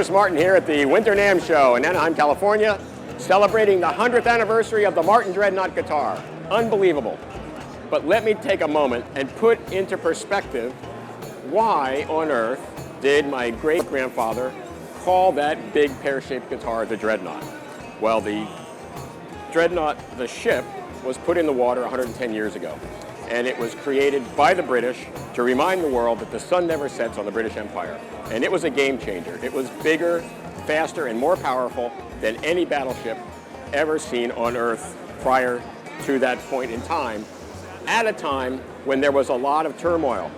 Chris Martin here at the Winter NAMM Show in Anaheim, California, celebrating the 100th anniversary of the Martin Dreadnought guitar. Unbelievable. But let me take a moment and put into perspective why on earth did my great-grandfather call that big pear-shaped guitar the Dreadnought? Well, the Dreadnought, the ship, was put in the water 110 years ago. And it was created by the British to remind the world that the sun never sets on the British Empire. And it was a game changer. It was bigger, faster, and more powerful than any battleship ever seen on Earth prior to that point in time, at a time when there was a lot of turmoil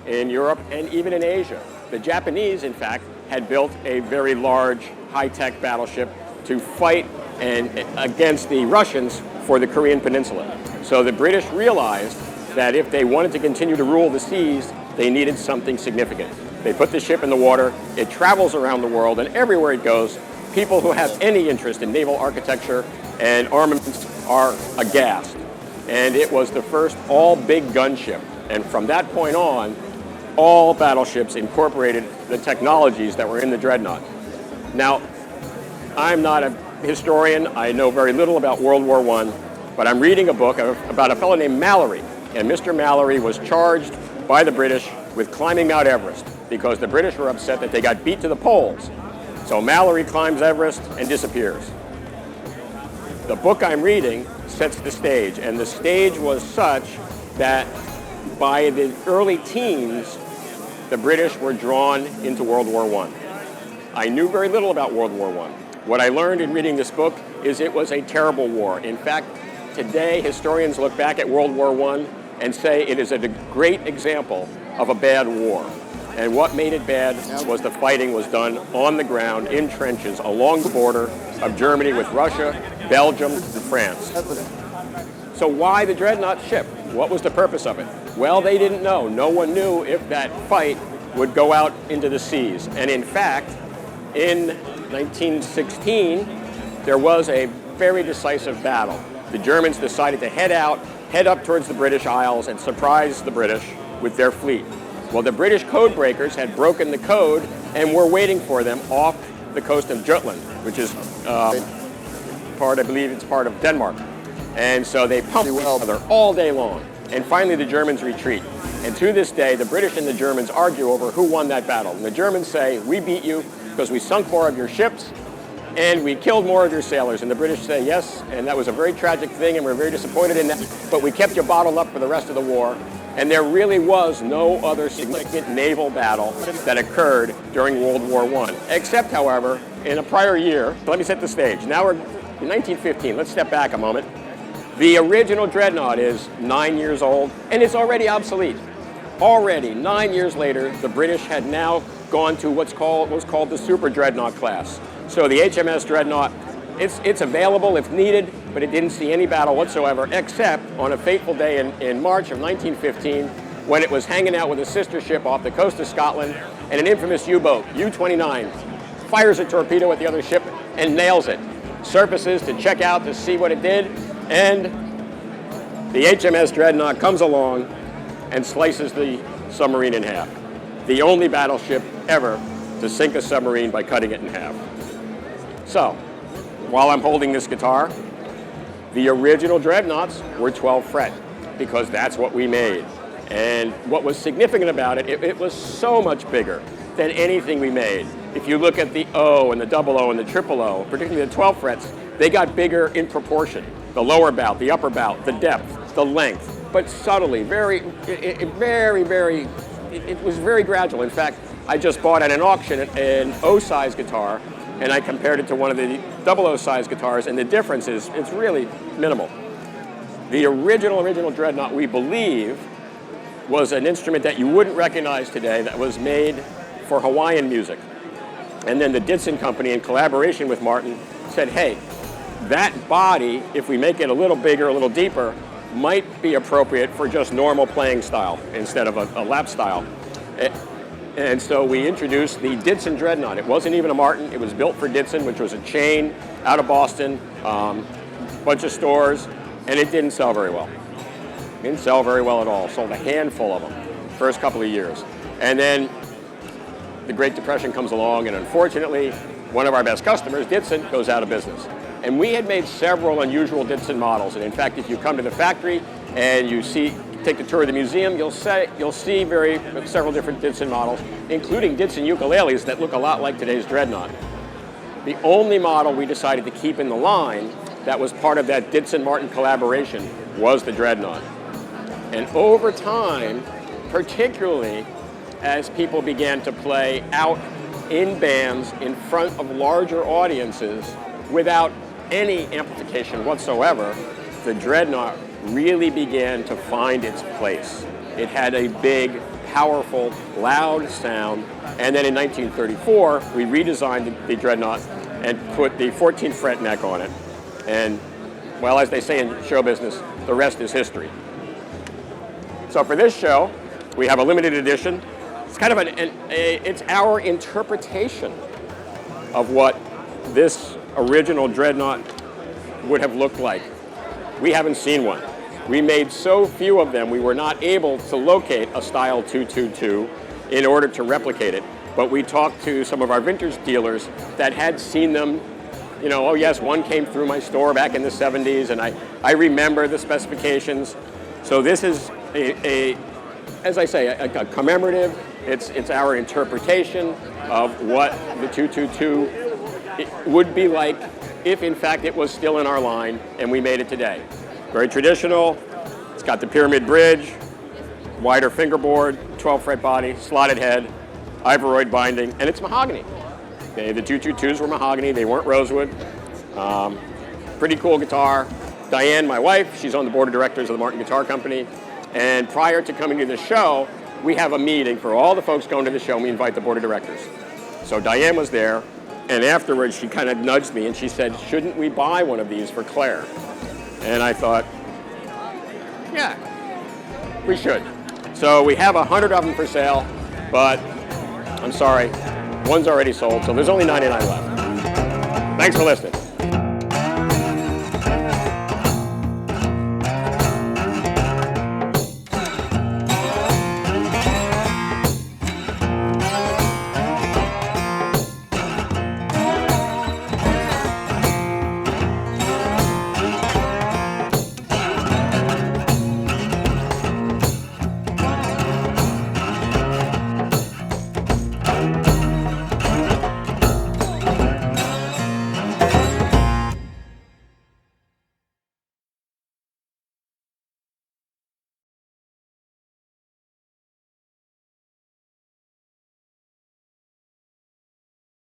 in Europe and even in Asia. The Japanese, in fact, had built a very large, high-tech battleship to fight against the Russians for the Korean Peninsula. So the British realized that if they wanted to continue to rule the seas, they needed something significant. They put the ship in the water, it travels around the world, and everywhere it goes, people who have any interest in naval architecture and armaments are aghast. And it was the first all-big gunship. And from that point on, all battleships incorporated the technologies that were in the Dreadnought. Now, I'm not a historian, I know very little about World War I, but I'm reading a book about a fellow named Mallory. And Mr. Mallory was charged by the British with climbing Mount Everest because the British were upset that they got beat to the poles. So Mallory climbs Everest and disappears. The book I'm reading sets the stage, and the stage was such that by the early teens, the British were drawn into World War I. I knew very little about World War I. What I learned in reading this book is it was a terrible war. In fact, today, historians look back at World War I and say it is a great example of a bad war. And what made it bad was the fighting was done on the ground, in trenches, along the border of Germany with Russia, Belgium, and France. So why the Dreadnought ship? What was the purpose of it? Well, they didn't know. No one knew if that fight would go out into the seas. And in fact, in 1916, there was a very decisive battle. The Germans decided to head up towards the British Isles and surprise the British with their fleet. Well, the British code breakers had broken the code and were waiting for them off the coast of Jutland, which is I believe it's part of Denmark. And so they pumped each other all day long. And finally the Germans retreat. And to this day, the British and the Germans argue over who won that battle. And the Germans say, we beat you because we sunk more of your ships and we killed more of your sailors. And the British say, yes, and that was a very tragic thing and we're very disappointed in that, but we kept you bottled up for the rest of the war. And there really was no other significant naval battle that occurred during World War I, except, however, in a prior year. Let me set the stage. Now we're in 1915. Let's step back a moment. The original Dreadnought is 9 years old, and it's already obsolete. Already, 9 years later, the British had now gone to what's called the Super Dreadnought class. So the HMS Dreadnought, it's available if needed, but it didn't see any battle whatsoever, except on a fateful day in March of 1915, when it was hanging out with a sister ship off the coast of Scotland, and an infamous U-boat, U-29, fires a torpedo at the other ship and nails it. Surfaces to check out to see what it did, and the HMS Dreadnought comes along and slices the submarine in half. The only battleship ever to sink a submarine by cutting it in half. So, while I'm holding this guitar, the original Dreadnoughts were 12 fret, because that's what we made. And what was significant about it, it was so much bigger than anything we made. If you look at the O and the double O and the triple O, particularly the 12 frets, they got bigger in proportion. The lower bout, the upper bout, the depth, the length, but subtly, it was very gradual. In fact, I just bought at an auction an O-size guitar, and I compared it to one of the double O-size guitars, and the difference is, it's really minimal. The original Dreadnought, we believe, was an instrument that you wouldn't recognize today that was made for Hawaiian music. And then the Ditson Company, in collaboration with Martin, said, hey, that body, if we make it a little bigger, a little deeper, might be appropriate for just normal playing style instead of a lap style. And so we introduced the Ditson Dreadnought. It wasn't even a Martin, it was built for Ditson, which was a chain out of Boston, bunch of stores, and it didn't sell very well. It didn't sell very well at all. Sold a handful of them first couple of years. And then the Great Depression comes along, and unfortunately, one of our best customers, Ditson, goes out of business. And we had made several unusual Ditson models, and in fact, if you come to the factory and you take the tour of the museum, you'll see several different Ditson models, including Ditson ukuleles that look a lot like today's Dreadnought. The only model we decided to keep in the line that was part of that Ditson-Martin collaboration was the Dreadnought. And over time, particularly as people began to play out in bands in front of larger audiences without any amplification whatsoever, the Dreadnought really began to find its place. It had a big, powerful, loud sound, and then in 1934, we redesigned the Dreadnought and put the 14 fret neck on it. And, well, as they say in show business, the rest is history. So for this show, we have a limited edition. It's kind of it's our interpretation of what this original Dreadnought would have looked like. We haven't seen one. We made so few of them, we were not able to locate a style 222 in order to replicate it. But we talked to some of our vintage dealers that had seen them. You know, oh yes, one came through my store back in the 70s, and I remember the specifications. So this is as I say, a commemorative. It's our interpretation of what the 222 would be like if, in fact, it was still in our line and we made it today. Very traditional. It's got the pyramid bridge, wider fingerboard, 12 fret body, slotted head, Ivoroid binding, and it's mahogany. Okay, the 222s were mahogany. They weren't rosewood. Pretty cool guitar. Diane, my wife, she's on the board of directors of the Martin Guitar Company. And prior to coming to the show, we have a meeting for all the folks going to the show, and we invite the board of directors. So Diane was there, and afterwards she kind of nudged me and she said, shouldn't we buy one of these for Claire? And I thought, yeah, we should. So we have 100 of them for sale, but I'm sorry, one's already sold, so there's only 99 left. Thanks for listening.